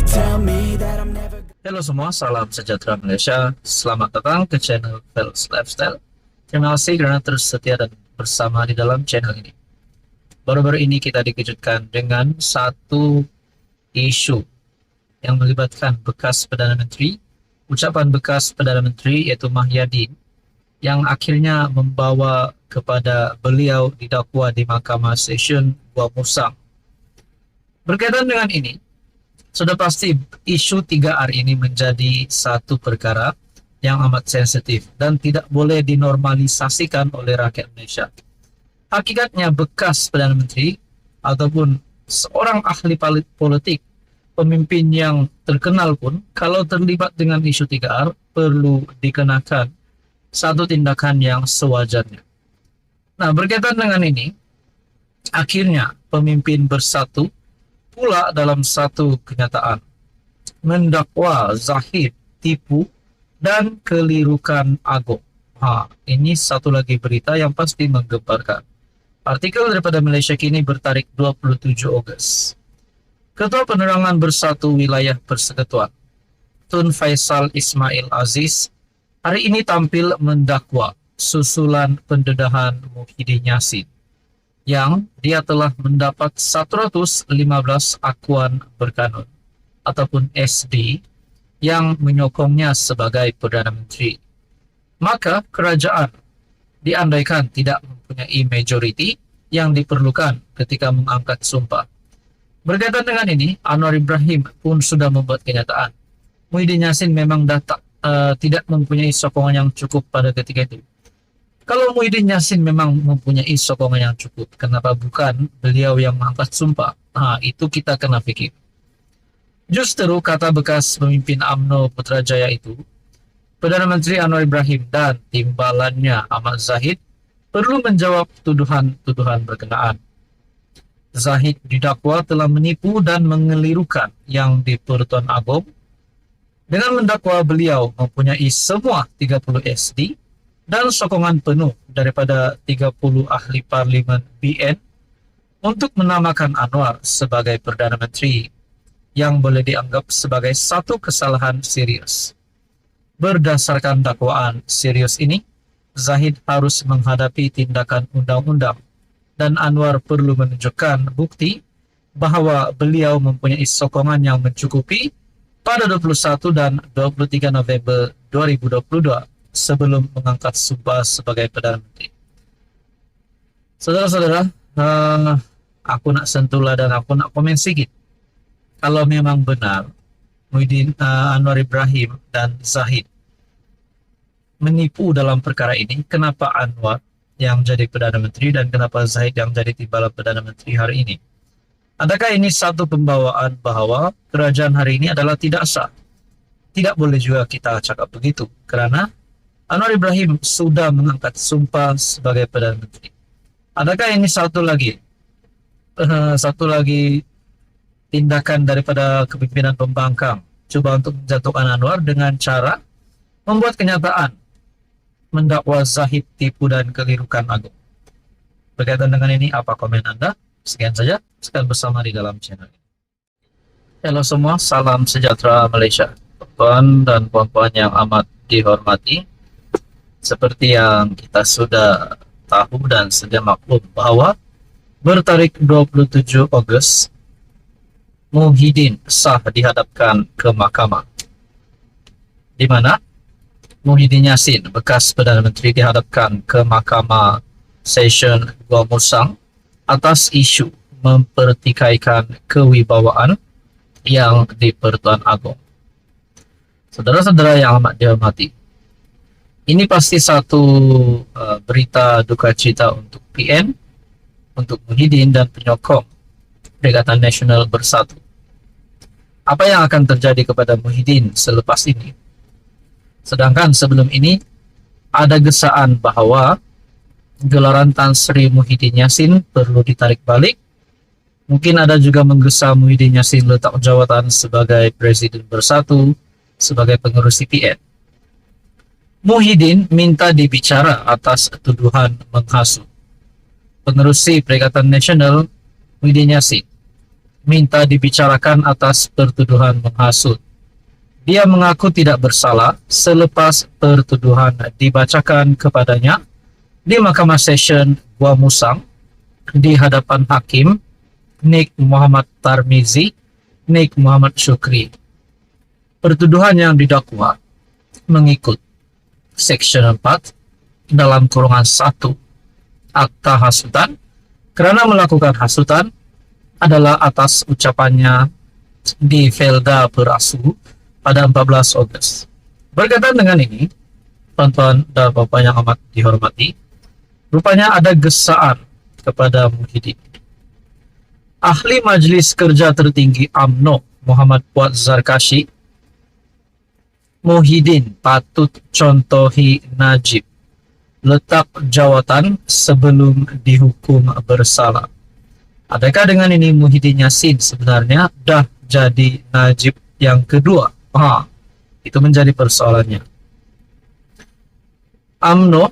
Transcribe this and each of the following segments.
They tell me that I'm never. Halo semua, salam sejahtera Malaysia. Selamat datang ke channel Felix Lifestyle. Terima kasih karena terus setia dan bersama di dalam channel ini. Baru-baru ini kita dikejutkan dengan satu isu yang melibatkan bekas Perdana Menteri, ucapan bekas Perdana Menteri yaitu Mahyadin, yang akhirnya membawa kepada beliau didakwa di Mahkamah Session Gua Musang. Berkaitan dengan ini, sudah pasti isu 3R ini menjadi satu perkara yang amat sensitif dan tidak boleh dinormalisasikan oleh rakyat Malaysia. Hakikatnya bekas Perdana Menteri ataupun seorang ahli politik, pemimpin yang terkenal pun, kalau terlibat dengan isu 3R, perlu dikenakan satu tindakan yang sewajarnya. Nah, berkaitan dengan ini, akhirnya pemimpin bersatu pula dalam satu kenyataan mendakwa Zahid tipu dan kelirukan Agong. Ini satu lagi berita yang pasti menggemparkan. Artikel daripada Malaysia Kini bertarikh 27 Ogos. Ketua Penerangan Bersatu Wilayah Persekutuan, Tun Faisal Ismail Aziz, hari ini tampil mendakwa susulan pendedahan Muhyiddin Yassin yang dia telah mendapat 115 akuan berkanun ataupun SD yang menyokongnya sebagai Perdana Menteri. Maka kerajaan diandaikan tidak mempunyai majoriti yang diperlukan ketika mengangkat sumpah. Berkaitan dengan ini, Anwar Ibrahim pun sudah membuat kenyataan. Muhyiddin Yassin memang tidak mempunyai sokongan yang cukup pada ketika itu. Kalau Muhyiddin Yassin memang mempunyai sokongan yang cukup, kenapa bukan beliau yang mengangkat sumpah? Itu kita kena fikir. Justru kata bekas pemimpin UMNO Putrajaya itu, Perdana Menteri Anwar Ibrahim dan timbalannya Ahmad Zahid perlu menjawab tuduhan-tuduhan berkenaan. Zahid didakwa telah menipu dan mengelirukan yang di Pertuan Agong dengan mendakwa beliau mempunyai semua 30 SD dan sokongan penuh daripada 30 ahli parlimen BN untuk menamakan Anwar sebagai Perdana Menteri yang boleh dianggap sebagai satu kesalahan serius. Berdasarkan dakwaan serius ini, Zahid harus menghadapi tindakan undang-undang dan Anwar perlu menunjukkan bukti bahwa beliau mempunyai sokongan yang mencukupi pada 21 dan 23 November 2022 sebelum mengangkat sumpah sebagai Perdana Menteri. Saudara-saudara, aku nak sentuhlah dan aku nak komen sedikit. Kalau memang benar Anwar Ibrahim dan Zahid menipu dalam perkara ini, kenapa Anwar yang jadi Perdana Menteri dan kenapa Zahid yang jadi timbalan Perdana Menteri hari ini? Adakah ini satu pembawaan bahwa kerajaan hari ini adalah tidak sah? Tidak boleh juga kita cakap begitu, karena Anwar Ibrahim sudah mengangkat sumpah sebagai Perdana Menteri. Adakah ini satu lagi tindakan daripada kepimpinan pembangkang coba untuk menjatuhkan Anwar dengan cara membuat kenyataan mendakwa Zahid tipu dan kelirukan Agong? Berkaitan dengan ini, apa komen Anda? Sekian saja, sekalian bersama di dalam channel ini. Halo semua, salam sejahtera Malaysia. Tuan dan puan-puan yang amat dihormati, seperti yang kita sudah tahu dan sedia maklum bahwa bertarikh 27 Ogos, Muhyiddin sah dihadapkan ke mahkamah, di mana Muhyiddin Yassin, bekas Perdana Menteri, dihadapkan ke Mahkamah Session Gua Musang atas isu mempertikaikan kewibawaan yang di Pertuan Agong. Saudara-saudara yang amat dihormati, ini pasti satu berita duka cita untuk PN, untuk Muhyiddin dan penyokong Perikatan Nasional Bersatu. Apa yang akan terjadi kepada Muhyiddin selepas ini? Sedangkan sebelum ini ada gesaan bahwa gelaran Tan Sri Muhyiddin Yassin perlu ditarik balik. Mungkin ada juga menggesa Muhyiddin Yassin letak jawatan sebagai Presiden Bersatu, sebagai pengurus CPN. Muhyiddin minta dibicara atas tuduhan menghasut. Pengerusi Perikatan Nasional Muhyiddin Yassin minta dibicarakan atas pertuduhan menghasut. Dia mengaku tidak bersalah selepas pertuduhan dibacakan kepadanya di Mahkamah Session Gua Musang di hadapan Hakim Nik Muhammad Tarmizi, Nik Muhammad Syukri. Pertuduhan yang didakwa mengikut Section 4 dalam kurungan 1 Akta Hasutan kerana melakukan hasutan adalah atas ucapannya di Felda Perasu pada 14 Ogos. Berkaitan dengan ini, tuan-tuan dan bapak yang amat dihormati, rupanya ada gesaan kepada Muhyiddin. Ahli Majlis Kerja Tertinggi UMNO Muhammad Fuad Zarkashi, Muhyiddin patut contohi Najib letak jawatan sebelum dihukum bersalah. Adakah dengan ini Muhyiddin Yassin sebenarnya dah jadi Najib yang kedua? Itu menjadi persoalannya. UMNO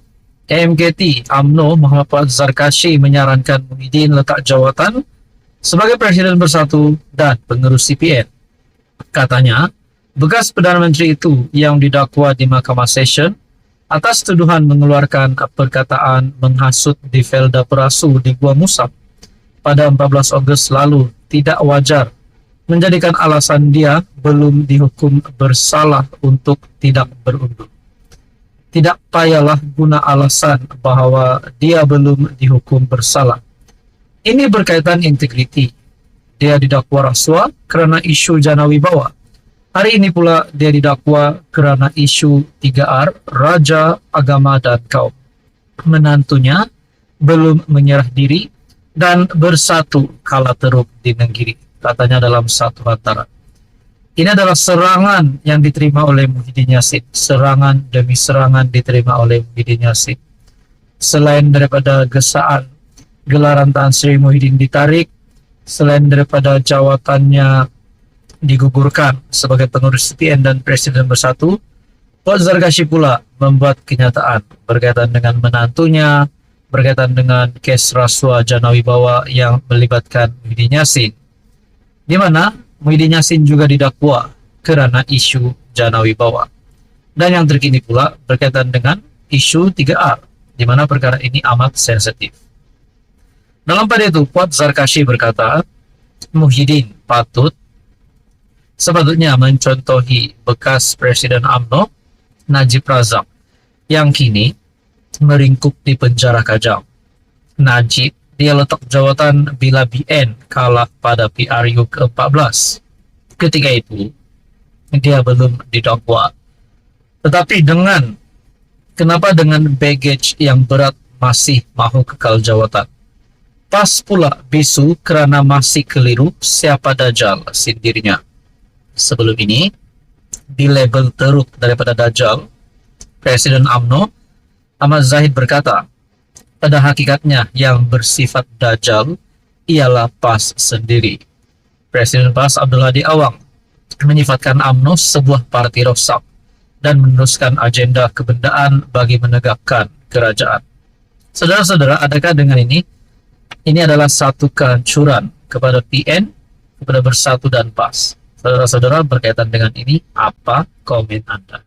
Muhammad Fuad Zarkashi menyarankan Muhyiddin letak jawatan sebagai Presiden Bersatu dan pengurus CPN. Katanya, bekas Perdana Menteri itu yang didakwa di Mahkamah Session atas tuduhan mengeluarkan perkataan menghasut di Felda Perasu di Gua Musang pada 14 Ogos lalu tidak wajar, menjadikan alasan dia belum dihukum bersalah untuk tidak berundur. Tidak payahlah guna alasan bahawa dia belum dihukum bersalah. Ini berkaitan integriti. Dia didakwa rasuah kerana isu jana wibawa. Hari ini pula dia didakwa kerana isu 3R, Raja, Agama dan Kaum. Menantunya belum menyerah diri dan bersatu kala teruk di Nenggiri, katanya dalam satu hantaran. Ini adalah serangan yang diterima oleh Muhyiddin Yassin. Serangan demi serangan diterima oleh Muhyiddin Yassin. Selain daripada gesaan gelaran Tan Sri Muhyiddin ditarik, selain daripada jawatannya digugurkan sebagai pengurus CPN dan Presiden Bersatu, Fuad Zarkashi pula membuat kenyataan berkaitan dengan menantunya, berkaitan dengan kes rasuah jana wibawa yang melibatkan Muhyiddin Yassin, di mana Muhyiddin Yassin juga didakwa kerana isu jana wibawa. Dan yang terkini pula berkaitan dengan isu 3R, di mana perkara ini amat sensitif. Dalam pada itu, Fuad Zarkashi berkata, Muhyiddin sepatutnya mencontohi bekas Presiden UMNO, Najib Razak, yang kini meringkuk di penjara Kajang. Najib, dia letak jawatan bila BN kalah pada PRU ke-14. Ketika itu, dia belum didakwa. Tetapi kenapa dengan baggage yang berat masih mahu kekal jawatan? Pas pula bisu kerana masih keliru siapa Dajjal sendirinya. Sebelum ini, di label teruk daripada Dajjal, Presiden UMNO Ahmad Zahid berkata, pada hakikatnya yang bersifat Dajjal ialah PAS sendiri. Presiden PAS Abdul Hadi Awang menyifatkan UMNO sebuah parti rosak dan meneruskan agenda kebendaan bagi menegakkan kerajaan. Saudara-saudara, adakah dengan ini adalah satu kehancuran kepada PN, kepada Bersatu dan PAS? Saudara-saudara, berkaitan dengan ini, apa komen Anda?